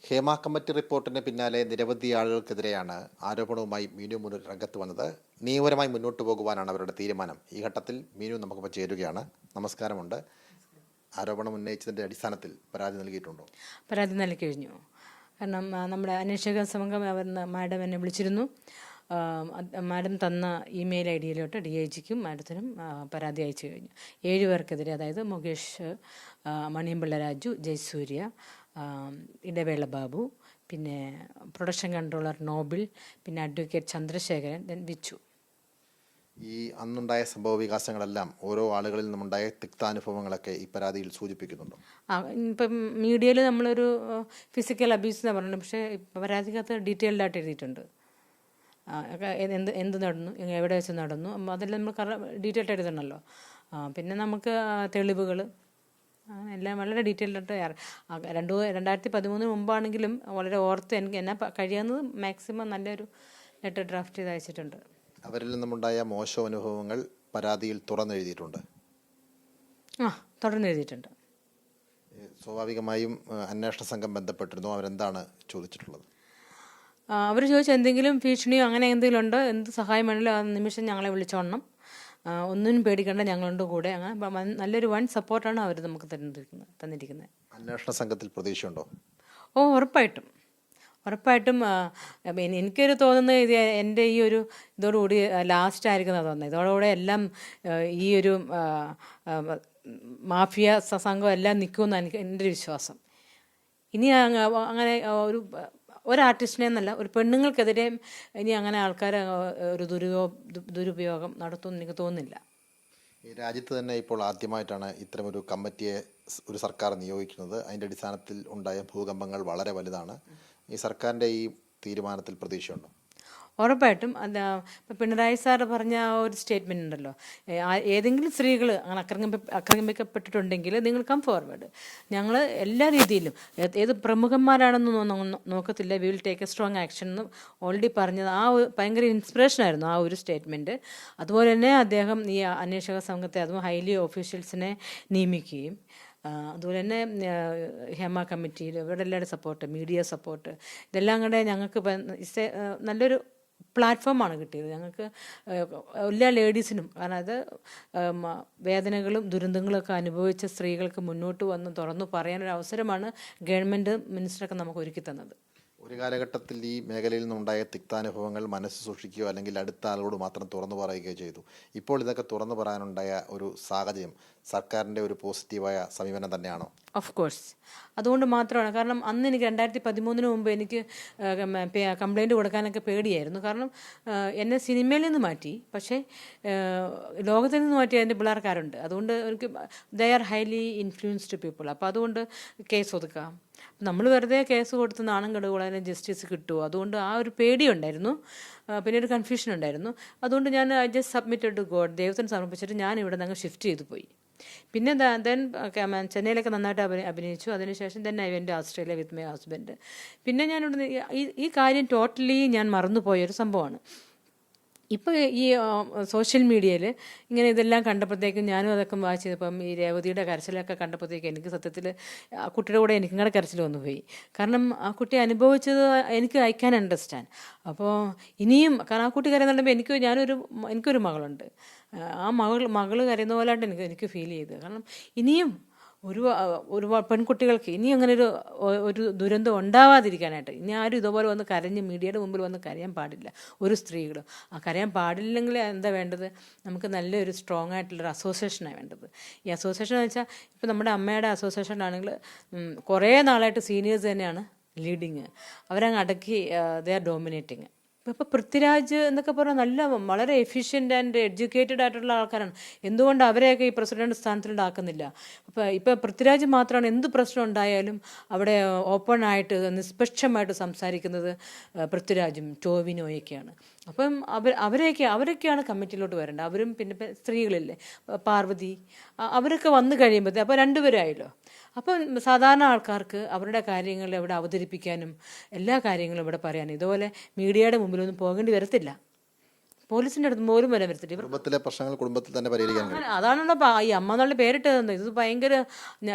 Hema committee റിപ്പോർട്ടിന് പിന്നാലെ നിരവധി ആളുകൾക്കെതിരെയാണ് ആരോപണവുമായി മീനു മുന്നിൽ രംഗത്ത് വന്നത്. നിയമപരമായി മുന്നോട്ട് പോകുവാനാണ് അവരുടെ തീരുമാനം. ഈ ഘട്ടത്തിൽ മീനു നമുക്കിപ്പോൾ ചേരുകയാണ്. നമസ്കാരമുണ്ട്. ആരോപണം ഉന്നയിച്ചതിൻ്റെ അടിസ്ഥാനത്തിൽ പരാതി നൽകിയിട്ടുണ്ടോ? പരാതി നൽകി കഴിഞ്ഞു. കാരണം നമ്മുടെ അന്വേഷക സംഘം മാഡം എന്നെ വിളിച്ചിരുന്നു. മാഡം തന്ന ഇമെയിൽ ഐ ഡിയിലോട്ട് DIGക്കും മാഡത്തിനും പരാതി അയച്ചു കഴിഞ്ഞു. 7 പേർക്കെതിരെ, അതായത് മുകേഷ്, മണിയമ്പിള്ള രാജു, ജയസൂര്യ, ഇടവേള ബാബു, പിന്നെ പ്രൊഡക്ഷൻ കൺട്രോളർ നോബിൾ, പിന്നെ അഡ്വക്കേറ്റ് ചന്ദ്രശേഖരൻ, ദെൻ വിച്ചു. ഈ അന്നുണ്ടായ സംഭവ വികാസങ്ങളെല്ലാം ഓരോ ആളുകളിൽ നിന്നുണ്ടായ തിക്താനുഭവങ്ങളൊക്കെ ഈ പരാതിയിൽ സൂചിപ്പിക്കുന്നുണ്ടോ? ഇപ്പം മീഡിയയിൽ നമ്മളൊരു ഫിസിക്കൽ അബ്യൂസ് എന്നാണ് പറഞ്ഞത്, പക്ഷേ പരാതിക്കകത്ത് ഡീറ്റെയിൽഡ് ആയിട്ട് എഴുതിയിട്ടുണ്ട്. എന്ത് നടന്നു, എവിടെ വെച്ച് നടന്നു, അതെല്ലാം നമ്മൾ ഡീറ്റെയിൽഡ് ആയിട്ട് എഴുതണമല്ലോ. പിന്നെ നമുക്ക് തെളിവുകൾ എല്ലാം വളരെ ഡീറ്റെയിൽഡ് ആയിട്ട് 2013 മുമ്പാണെങ്കിലും വളരെ ഓർത്ത് എന്നെ കഴിയുന്നത് മാക്സിമം നല്ലൊരു ലെറ്റർ ഡ്രാഫ്റ്റ് ചെയ്ത് അയച്ചിട്ടുണ്ട്. അവരിൽ നിന്നുമുണ്ടായ മോശം അനുഭവങ്ങൾ പരാതിയിൽ തുറന്നെഴുതിയിട്ടുണ്ട്. തുറന്നെഴുതിയിട്ടുണ്ട്. സ്വാഭാവികമായും അന്വേഷണ സംഘം ബന്ധപ്പെട്ടിരുന്നു. അവരെന്താണ് ചോദിച്ചിട്ടുള്ളത്? അവർ ചോദിച്ചു എന്തെങ്കിലും ഭീഷണിയോ അങ്ങനെ എന്തെങ്കിലും ഉണ്ടോ, എന്ത് സഹായം വേണമെങ്കിലും ആ നിമിഷം ഞങ്ങളെ വിളിച്ചോണം, ഒന്നിനും പേടിക്കേണ്ട, ഞങ്ങളുടെ കൂടെ. അങ്ങനെ നല്ലൊരു വൺ സപ്പോർട്ടാണ് അവർ നമുക്ക് തന്നിരിക്കുന്നത്. അന്വേഷണ സംഘത്തിൽ പ്രതീക്ഷയുണ്ടോ? ഉറപ്പായിട്ടും. എനിക്കൊരു തോന്നുന്നത് ഇത് എൻ്റെ ഈ ഒരു ഇതോടുകൂടി ലാസ്റ്റ് ആയിരിക്കുന്ന തോന്നുന്നത്. ഇതോടുകൂടെ എല്ലാം ഈ ഒരു മാഫിയ സംഘം എല്ലാം നിൽക്കുമെന്നാണ് എൻ്റെ ഒരു വിശ്വാസം. ഇനി അങ്ങനെ ഒരു ആർട്ടിസ്റ്റിനെ എന്നല്ല, ഒരു പെണ്ണുങ്ങൾക്കെതിരെ ഇനി അങ്ങനെ ആൾക്കാർ ഒരു ദുരുപയോഗം നടത്തുമെന്ന് എനിക്ക് തോന്നുന്നില്ല. ഈ രാജ്യത്ത് തന്നെ ഇപ്പോൾ ആദ്യമായിട്ടാണ് ഇത്തരമൊരു കമ്മിറ്റിയെ ഒരു സർക്കാർ നിയോഗിക്കുന്നത്. അതിൻ്റെ അടിസ്ഥാനത്തിൽ ഉണ്ടായ ഭൂകമ്പങ്ങൾ വളരെ വലുതാണ്. ഈ സർക്കാരിൻ്റെ ഈ തീരുമാനത്തിൽ പ്രതീക്ഷയുണ്ടോ? ഉറപ്പായിട്ടും. പിണറായി സാർ പറഞ്ഞ ആ ഒരു സ്റ്റേറ്റ്മെൻ്റ് ഉണ്ടല്ലോ, ഏതെങ്കിലും സ്ത്രീകൾ അങ്ങനെ ആക്രമിക്കപ്പെട്ടിട്ടുണ്ടെങ്കിൽ നിങ്ങൾ കം ഫോർവേഡ്, ഞങ്ങൾ എല്ലാ രീതിയിലും ഏത് പ്രമുഖന്മാരാണെന്ന് നോക്കത്തില്ല, we will take A strong action എന്ന് ഓൾറെഡി പറഞ്ഞത്. ഭയങ്കര ഇൻസ്പിറേഷനായിരുന്നു ആ ഒരു സ്റ്റേറ്റ്മെൻറ്റ്. അതുപോലെ തന്നെ അദ്ദേഹം ഈ അന്വേഷക സംഘത്തെ, അതും ഹൈലി ഓഫീഷ്യൽസിനെ നിയമിക്കുകയും, അതുപോലെ തന്നെ ഹേമ കമ്മിറ്റിയിൽ ഇവരുടെ എല്ലാവരുടെ സപ്പോർട്ട്, മീഡിയ സപ്പോർട്ട്, ഇതെല്ലാം കൂടെ ഞങ്ങൾക്ക് നല്ലൊരു പ്ലാറ്റ്ഫോമാണ് കിട്ടിയത് ഞങ്ങൾക്ക്, എല്ലാ ലേഡീസിനും. കാരണം അത് വേദനകളും ദുരന്തങ്ങളൊക്കെ അനുഭവിച്ച സ്ത്രീകൾക്ക് മുന്നോട്ട് വന്ന് തുറന്നു പറയാനൊരു അവസരമാണ് ഗവൺമെൻറ് മിനിസ്റ്ററൊക്കെ നമുക്ക് ഒരുക്കി തന്നത്. ഒരു കാലഘട്ടത്തിൽ ഈ മേഖലയിൽ നിന്നുണ്ടായ തിക്താനുഭവങ്ങൾ മനസ്സ് സൂക്ഷിക്കുകയോ അല്ലെങ്കിൽ അടുത്ത ആളോട് മാത്രം തുറന്നു പറയുകയോ ചെയ്തു. ഇപ്പോൾ ഇതൊക്കെ തുറന്നു പറയാനുണ്ടായ ഒരു സാഹചര്യം സർക്കാരിൻ്റെ ഒരു പോസിറ്റീവായ സമീപനം തന്നെയാണോ? Of course. അതുകൊണ്ട് മാത്രമാണ്. കാരണം അന്ന് എനിക്ക് 2013 മുമ്പ് എനിക്ക് കംപ്ലൈൻറ്റ് കൊടുക്കാനൊക്കെ പേടിയായിരുന്നു. കാരണം എന്നെ സിനിമയിൽ നിന്ന് മാറ്റി, പക്ഷേ ലോകത്തിൽ നിന്ന് മാറ്റി അതിൻ്റെ പിള്ളേർക്കാരുണ്ട്. അതുകൊണ്ട് എനിക്ക് they are highly influenced people. അപ്പോൾ അതുകൊണ്ട് കേസ് ഒതുക്കാം, നമ്മൾ വെറുതെ കേസ് കൊടുത്ത് നാണം കെടുകൾ, അതിന് ജസ്റ്റിസ് കിട്ടുമോ, അതുകൊണ്ട് ആ ഒരു പേടിയുണ്ടായിരുന്നു. പിന്നെ ഒരു കൺഫ്യൂഷൻ ഉണ്ടായിരുന്നു. അതുകൊണ്ട് ഞാൻ ജസ്റ്റ് സബ്മിറ്റഡ് ടു ഗോഡ്, ദൈവത്തിന് സമർപ്പിച്ചിട്ട് ഞാൻ ഇവിടെ നിന്ന് ഷിഫ്റ്റ് ചെയ്തു പോയി. പിന്നെ ദെൻ ചെന്നൈയിലൊക്കെ നന്നായിട്ട് അഭിനയിച്ചു. അതിനുശേഷം തന്നെ I vent Australia with my husband. പിന്നെ ഞാനിവിടെ ഈ കാര്യം ടോട്ടലി ഞാൻ മറന്നുപോയൊരു സംഭവമാണ്. ഇപ്പോൾ ഈ സോഷ്യൽ മീഡിയയിൽ ഇങ്ങനെ ഇതെല്ലാം കണ്ടപ്പോഴത്തേക്കും ഞാനും അതൊക്കെ വാച്ച് ചെയ്തപ്പം ഈ രേവതിയുടെ കരച്ചിലൊക്കെ കണ്ടപ്പോഴത്തേക്കും എനിക്ക് സത്യത്തിൽ ആ കുട്ടിയുടെ കൂടെ എനിക്കും കൂടെ കരച്ചിൽ വന്നുപോയി. കാരണം ആ കുട്ടി അനുഭവിച്ചത് എനിക്ക് ഐ ക്യാൻ അണ്ടർസ്റ്റാൻഡ്. അപ്പോൾ ഇനിയും, കാരണം ആ കുട്ടി കരയുന്നുണ്ടെങ്കിൽ എനിക്കൊരു മകളുണ്ട്, ആ മകൾ കരയുന്ന പോലായിട്ട് എനിക്ക് ഫീൽ ചെയ്തത്. കാരണം ഇനിയും ഒരു പെൺകുട്ടികൾക്ക് ഇനി അങ്ങനെ ഒരു ദുരന്തം ഉണ്ടാവാതിരിക്കാനായിട്ട് ഇനി ആരും ഇതുപോലെ വന്ന് കരഞ്ഞ് മീഡിയയുടെ മുമ്പിൽ വന്ന് കരയാൻ പാടില്ല. ഒരു സ്ത്രീകളും കരയാൻ പാടില്ലെങ്കിൽ എന്താ വേണ്ടത്? നമുക്ക് നല്ലൊരു സ്ട്രോങ് ആയിട്ടുള്ളൊരു അസോസിയേഷനാണ് വേണ്ടത്. ഈ അസോസിയേഷൻ എന്ന് വെച്ചാൽ ഇപ്പോൾ നമ്മുടെ അമ്മയുടെ അസോസിയേഷൻ ആണെങ്കിൽ കുറേ നാളായിട്ട് സീനിയേഴ്സ് തന്നെയാണ് ലീഡിങ്. അവരങ്ങ് അടക്കി ദേ ആർ ഡോമിനേറ്റിങ്. ഇപ്പോൾ പൃഥ്വിരാജ് എന്നൊക്കെ പറഞ്ഞാൽ വളരെ എഫിഷ്യൻ്റ് ആൻഡ് എഡ്യൂക്കേറ്റഡ് ആയിട്ടുള്ള ആൾക്കാരാണ്. എന്തുകൊണ്ട് അവരെയൊക്കെ ഈ പ്രസിഡന്റ് സ്ഥാനത്തിലുണ്ടാക്കുന്നില്ല? ഇപ്പോൾ പൃഥ്വിരാജ് മാത്രമാണ് എന്ത് പ്രശ്നം ഉണ്ടായാലും അവിടെ ഓപ്പണായിട്ട് നിഷ്പക്ഷമായിട്ട് സംസാരിക്കുന്നത് പൃഥ്വിരാജും ടോവിനോയൊക്കെയാണ്. അപ്പം അവരൊക്കെയാണ് കമ്മിറ്റിയിലോട്ട് വരേണ്ടത്. അവരും പിന്നെ സ്ത്രീകളില്ലേ, പാർവതി, അവരൊക്കെ വന്നു കഴിയുമ്പോഴത്തേ അപ്പോൾ രണ്ടുപേരായല്ലോ. അപ്പം സാധാരണ ആൾക്കാർക്ക് അവരുടെ കാര്യങ്ങൾ ഇവിടെ അവതരിപ്പിക്കാനും എല്ലാ കാര്യങ്ങളും ഇവിടെ പറയാനും ഇതുപോലെ മീഡിയയുടെ മുമ്പിലൊന്നും പോകേണ്ടി വരത്തില്ല. പോലീസിൻ്റെ അടുത്ത് പോലും വില വരുത്തില്ല. കുടുംബത്തിലെ പ്രശ്നങ്ങൾ കുടുംബത്തിൽ തന്നെ പരിഹരിക്കാൻ കഴിയും. അതാണല്ലോ ഈ അമ്മ എന്നുള്ള പേരിട്ട് തന്നത്. ഇത് ഭയങ്കര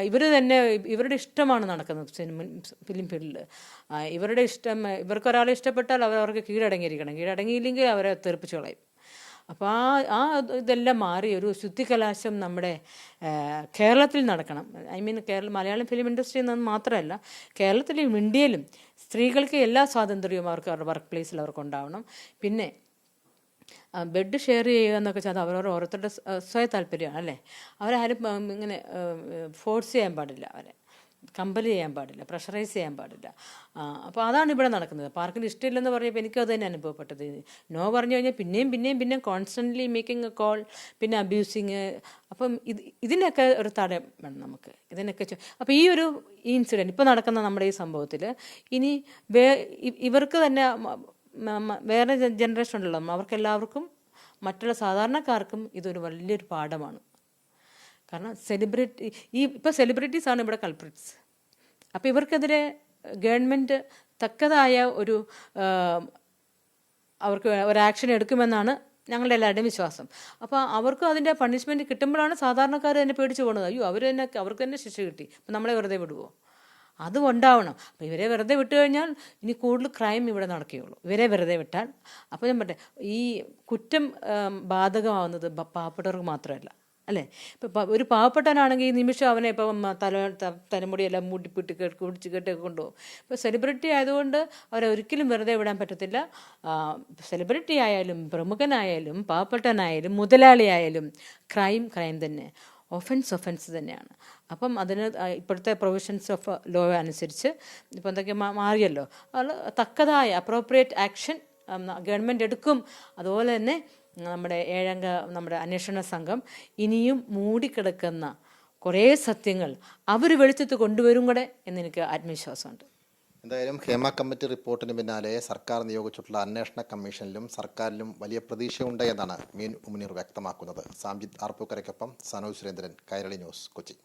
ഇവർ തന്നെ ഇവരുടെ ഇഷ്ടമാണ് നടക്കുന്നത് ഫിലിം ഫീൽഡിൽ. ഇവരുടെ ഇഷ്ടം, ഇവർക്കൊരാളെ ഇഷ്ടപ്പെട്ടാൽ അവർക്ക് കീഴടങ്ങിയിരിക്കണം, കീഴടങ്ങിയില്ലെങ്കിൽ അവരെ തെറിപ്പിച്ച് കളയും. അപ്പോൾ ആ ഇതെല്ലാം മാറി ഒരു ശുദ്ധികലാശം നമ്മുടെ കേരളത്തിൽ നടക്കണം. I mean Malayalam film industry എന്നത് മാത്രമല്ല, കേരളത്തിലും ഇന്ത്യയിലും സ്ത്രീകൾക്ക് എല്ലാ സ്വാതന്ത്ര്യവും അവർക്ക് അവരുടെ വർക്ക് പ്ലേസിൽ അവർക്ക് ഉണ്ടാവണം. പിന്നെ ബെഡ് ഷെയർ ചെയ്യുക എന്നൊക്കെ വെച്ചാൽ അത് ഓരോരുത്തരുടെ സ്വയ താല്പര്യമാണ് അല്ലേ. അവരാരും ഇങ്ങനെ ഫോഴ്സ് ചെയ്യാൻ പാടില്ല, അവരെ കമ്പൽ ചെയ്യാൻ പാടില്ല, പ്രഷറൈസ് ചെയ്യാൻ പാടില്ല. അപ്പോൾ അതാണ് ഇവിടെ നടക്കുന്നത്. പാർക്കിന് ഇഷ്ടമില്ലെന്ന് പറഞ്ഞപ്പോൾ എനിക്കും അത് തന്നെ അനുഭവപ്പെട്ടത്. നോ പറഞ്ഞു കഴിഞ്ഞാൽ പിന്നെയും കോൺസ്റ്റൻ്റ്ലി മേക്കിംഗ് എ കോൾ, പിന്നെ അബ്യൂസിങ്. അപ്പം ഇതിനൊക്കെ ഒരു തടയം വേണം നമുക്ക്. ഇതിനൊക്കെ അപ്പോൾ ഈ ഇൻസിഡൻറ്റ് ഇപ്പോൾ നടക്കുന്ന നമ്മുടെ ഈ സംഭവത്തിൽ ഇനി ഇവർക്ക് തന്നെ വേറെ ജനറേഷൻ ഉണ്ടല്ലോ, അവർക്കെല്ലാവർക്കും മറ്റുള്ള സാധാരണക്കാർക്കും ഇതൊരു വലിയൊരു പാഠമാണ്. കാരണം ഇപ്പോൾ സെലിബ്രിറ്റീസാണ് ഇവിടെ കൾപ്രിറ്റ്സ്. അപ്പോൾ ഇവർക്കെതിരെ ഗവൺമെൻറ് തക്കതായ അവർക്ക് ഒരു ആക്ഷൻ എടുക്കുമെന്നാണ് ഞങ്ങളുടെ എല്ലാവരുടെയും വിശ്വാസം. അപ്പോൾ അവർക്കും അതിൻ്റെ പണിഷ്മെൻറ്റ് കിട്ടുമ്പോഴാണ് സാധാരണക്കാർ തന്നെ പേടിച്ച് പോകുന്നത്. അയ്യോ അവർക്ക് തന്നെ ശിക്ഷ കിട്ടി, അപ്പം നമ്മളെ വെറുതെ വിടുമോ? അതും ഉണ്ടാവണം. അപ്പോൾ ഇവരെ വെറുതെ വിട്ടു കഴിഞ്ഞാൽ ഇനി കൂടുതൽ ക്രൈം ഇവിടെ നടക്കുകയുള്ളൂ. ഇവരെ വെറുതെ വിട്ടാൽ. അപ്പോൾ ഞാൻ പറയട്ടെ, ഈ കുറ്റം ബാധകമാവുന്നത് പാവപ്പെട്ടവർക്ക് മാത്രമല്ല അല്ലേ. ഇപ്പം ഒരു പാവപ്പെട്ടവനാണെങ്കിൽ ഈ നിമിഷം അവനെ ഇപ്പം തലമുടിയെല്ലാം മൂട്ടിപ്പിട്ട് കുടിച്ച് കെട്ടൊക്കെ കൊണ്ടുപോകും. ഇപ്പോൾ സെലിബ്രിറ്റി ആയതുകൊണ്ട് അവരെ ഒരിക്കലും വെറുതെ വിടാൻ പറ്റത്തില്ല. സെലിബ്രിറ്റി ആയാലും പ്രമുഖനായാലും പാവപ്പെട്ടവനായാലും മുതലാളിയായാലും ക്രൈം തന്നെ, ഒഫൻസ് തന്നെയാണ്. അപ്പം അതിന് ഇപ്പോഴത്തെ പ്രൊവിഷൻസ് ഓഫ് ലോ അനുസരിച്ച് ഇപ്പോൾ എന്തൊക്കെ മാറിയല്ലോ, അത് തക്കതായ അപ്രോപ്രിയേറ്റ് ആക്ഷൻ ഗവൺമെൻറ് എടുക്കും. അതുപോലെ തന്നെ നമ്മുടെ അന്വേഷണ സംഘം ഇനിയും മൂടിക്കിടക്കുന്ന കുറേ സത്യങ്ങൾ അവർ വെളിച്ചത്ത് കൊണ്ടുവരും കൂടെ എന്നെനിക്ക് ആത്മവിശ്വാസമുണ്ട്. എന്തായാലും ഹേമ കമ്മിറ്റി റിപ്പോർട്ടിന് പിന്നാലെ സർക്കാർ നിയോഗിച്ചിട്ടുള്ള അന്വേഷണ കമ്മീഷനിലും സർക്കാരിലും വലിയ പ്രതീക്ഷയുണ്ട് എന്നാണ് മീനു മുനീർ വ്യക്തമാക്കുന്നത്. സാംജിത് ആർപ്പൂക്കരയ്ക്കൊപ്പം സനോജ് സുരേന്ദ്രൻ, കൈരളി ന്യൂസ്, കൊച്ചി.